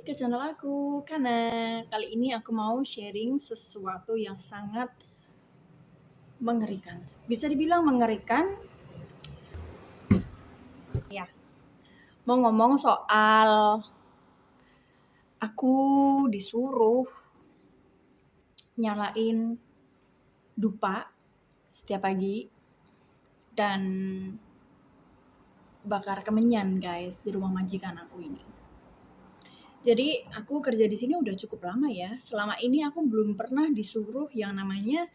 ke channel aku, karena kali ini aku mau sharing sesuatu yang sangat mengerikan. Bisa dibilang mengerikan, ya. Mau ngomong soal aku disuruh nyalain dupa setiap pagi dan bakar kemenyan, guys, di rumah majikan aku ini. Jadi aku kerja di sini udah cukup lama ya. Selama ini aku belum pernah disuruh yang namanya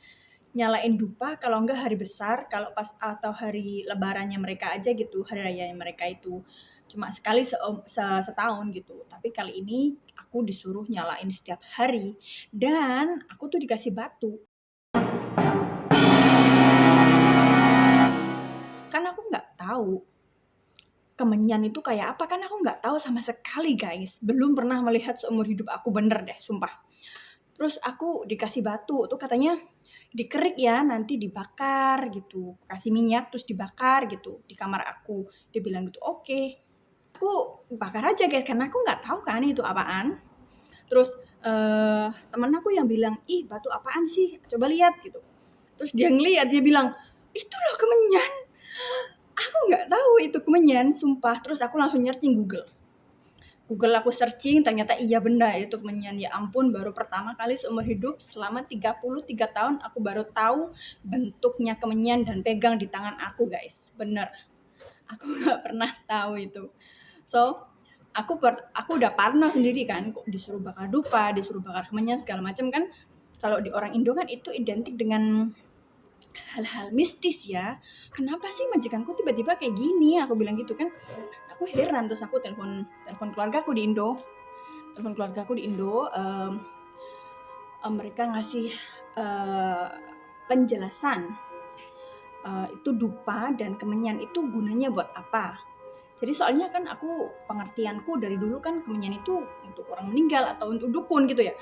nyalain dupa kalau enggak hari besar, kalau pas atau hari lebarannya mereka aja gitu, hari rayanya mereka itu cuma sekali setahun gitu. Tapi kali ini aku disuruh nyalain setiap hari dan aku tuh dikasih batu. Karena aku nggak tahu kemenyan itu kayak apa, kan aku nggak tahu sama sekali, guys. Belum pernah melihat seumur hidup aku, bener deh, sumpah. Terus aku dikasih batu, tuh katanya dikerik ya, nanti dibakar gitu. Kasih minyak terus dibakar gitu di kamar aku. Dia bilang gitu, oke. Aku bakar aja, guys, karena aku nggak tahu kan itu apaan. Terus temen aku yang bilang, ih batu apaan sih? Coba lihat gitu. Terus dia ngeliat, dia bilang, itu loh kemenyan. Aku nggak tahu itu kemenyan, sumpah. Terus aku langsung searching Google aku searching, ternyata iya benar itu kemenyan. Ya ampun, baru pertama kali seumur hidup selama 33 tahun aku baru tahu bentuknya kemenyan dan pegang di tangan aku, guys. Bener. Aku nggak pernah tahu itu. So, aku udah parno sendiri kan, kok disuruh bakar dupa, disuruh bakar kemenyan segala macam kan. Kalau di orang Indo kan itu identik dengan hal-hal mistis ya. Kenapa sih majikanku tiba-tiba kayak gini? Aku bilang gitu kan. Aku heran, terus aku telepon keluargaku di Indo. Mereka ngasih penjelasan itu dupa dan kemenyan itu gunanya buat apa. Jadi soalnya kan pengertianku dari dulu kan kemenyan itu untuk orang meninggal atau untuk dukun gitu ya.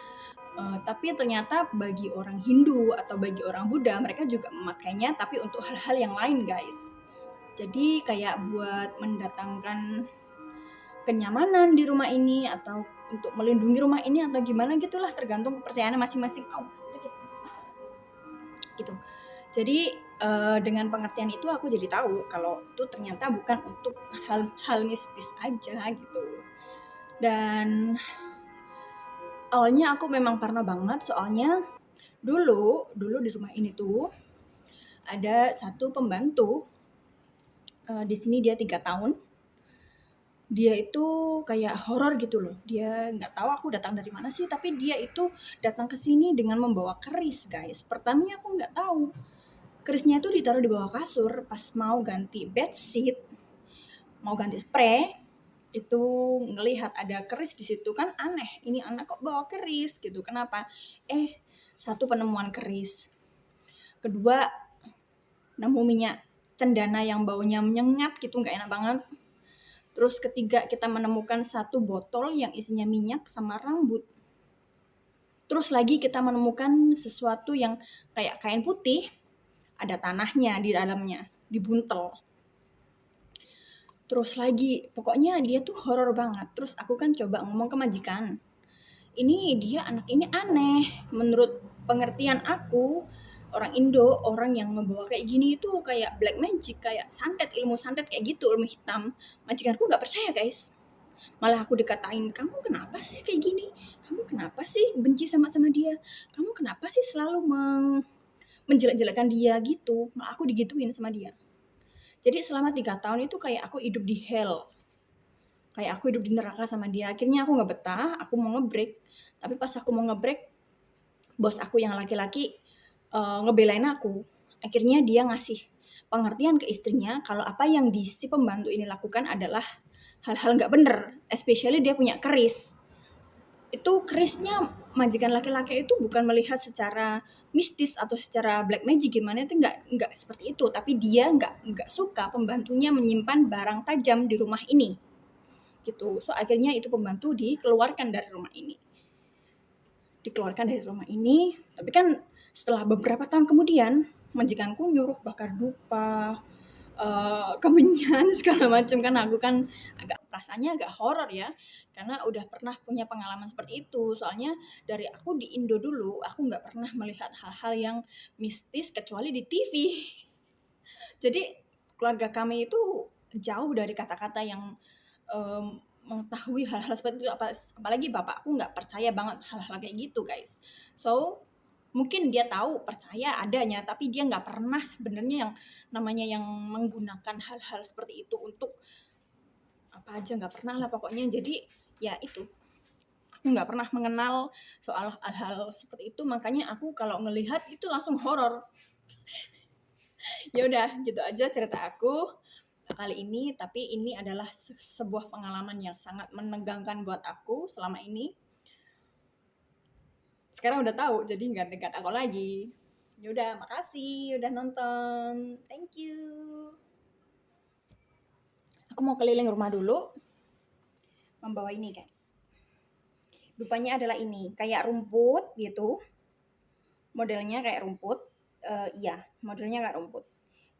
Tapi ternyata bagi orang Hindu atau bagi orang Buddha mereka juga memakainya, tapi untuk hal-hal yang lain, guys. Jadi kayak buat mendatangkan kenyamanan di rumah ini atau untuk melindungi rumah ini atau gimana gitulah, tergantung kepercayaannya masing-masing. Sakit. Gitu. Jadi dengan pengertian itu aku jadi tahu kalau itu ternyata bukan untuk hal mistis aja gitu. Dan awalnya aku memang parno banget, soalnya dulu di rumah ini tuh ada satu pembantu. Di sini dia 3 tahun. Dia itu kayak horor gitu loh. Dia nggak tahu aku datang dari mana sih, tapi dia itu datang ke sini dengan membawa keris, guys. Pertamanya aku nggak tahu. Kerisnya itu ditaruh di bawah kasur pas mau ganti bedsheet, mau ganti spray, itu ngelihat ada keris di situ kan aneh. Ini anak kok bawa keris gitu. Kenapa? Satu penemuan keris. Kedua, nemu minyak cendana yang baunya menyengat gitu, nggak enak banget. Terus ketiga, kita menemukan satu botol yang isinya minyak sama rambut. Terus lagi kita menemukan sesuatu yang kayak kain putih, ada tanahnya di dalamnya, dibuntel. Terus lagi, pokoknya dia tuh horor banget. Terus aku kan coba ngomong ke majikan. Anak ini aneh. Menurut pengertian aku, orang Indo, orang yang membawa kayak gini itu kayak black magic, kayak ilmu santet kayak gitu, ilmu hitam. Majikanku nggak percaya, guys. Malah aku dikatain, kamu kenapa sih kayak gini? Kamu kenapa sih benci sama dia? Kamu kenapa sih selalu menjelek-jelekan dia gitu? Malah aku digituin sama dia. Jadi selama 3 tahun itu kayak aku hidup di hell. Kayak aku hidup di neraka sama dia. Akhirnya aku nggak betah, aku mau ngebreak. Tapi pas aku mau ngebreak, bos aku yang laki-laki ngebelain aku. Akhirnya dia ngasih pengertian ke istrinya kalau apa yang si pembantu ini lakukan adalah hal-hal nggak bener. Especially dia punya keris. Itu kerisnya majikan laki-laki itu bukan melihat secara mistis atau secara black magic gimana, itu nggak seperti itu, tapi dia nggak suka pembantunya menyimpan barang tajam di rumah ini gitu. So akhirnya itu pembantu dikeluarkan dari rumah tapi kan setelah beberapa tahun kemudian majikanku nyuruh bakar dupa, kemenyan segala macam kan. Aku kan perasaannya agak horor ya, karena udah pernah punya pengalaman seperti itu. Soalnya dari aku di Indo dulu, aku nggak pernah melihat hal-hal yang mistis kecuali di TV. Jadi keluarga kami itu jauh dari kata-kata yang mengetahui hal-hal seperti itu, apalagi bapakku nggak percaya banget hal-hal kayak gitu, guys. So mungkin dia tahu percaya adanya, tapi dia nggak pernah sebenarnya yang namanya yang menggunakan hal-hal seperti itu untuk apa aja, nggak pernah lah pokoknya. Jadi ya itu, aku nggak pernah mengenal soal hal-hal seperti itu, makanya aku kalau ngelihat itu langsung horor. Ya udah, gitu aja cerita aku kali ini. Tapi ini adalah sebuah pengalaman yang sangat menegangkan buat aku selama ini. Sekarang udah tahu, jadi nggak dekat aku lagi. Ya udah, makasih udah nonton. Thank you. Aku mau keliling rumah dulu, membawa ini, guys. Dupanya adalah ini, kayak rumput gitu. Modelnya kayak rumput. Iya, modelnya kayak rumput.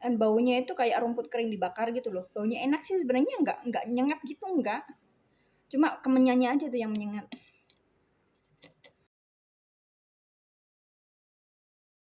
Dan baunya itu kayak rumput kering dibakar gitu loh. Baunya enak sih sebenarnya, nggak nyengat gitu, nggak. Cuma kemenyannya aja tuh yang menyengat.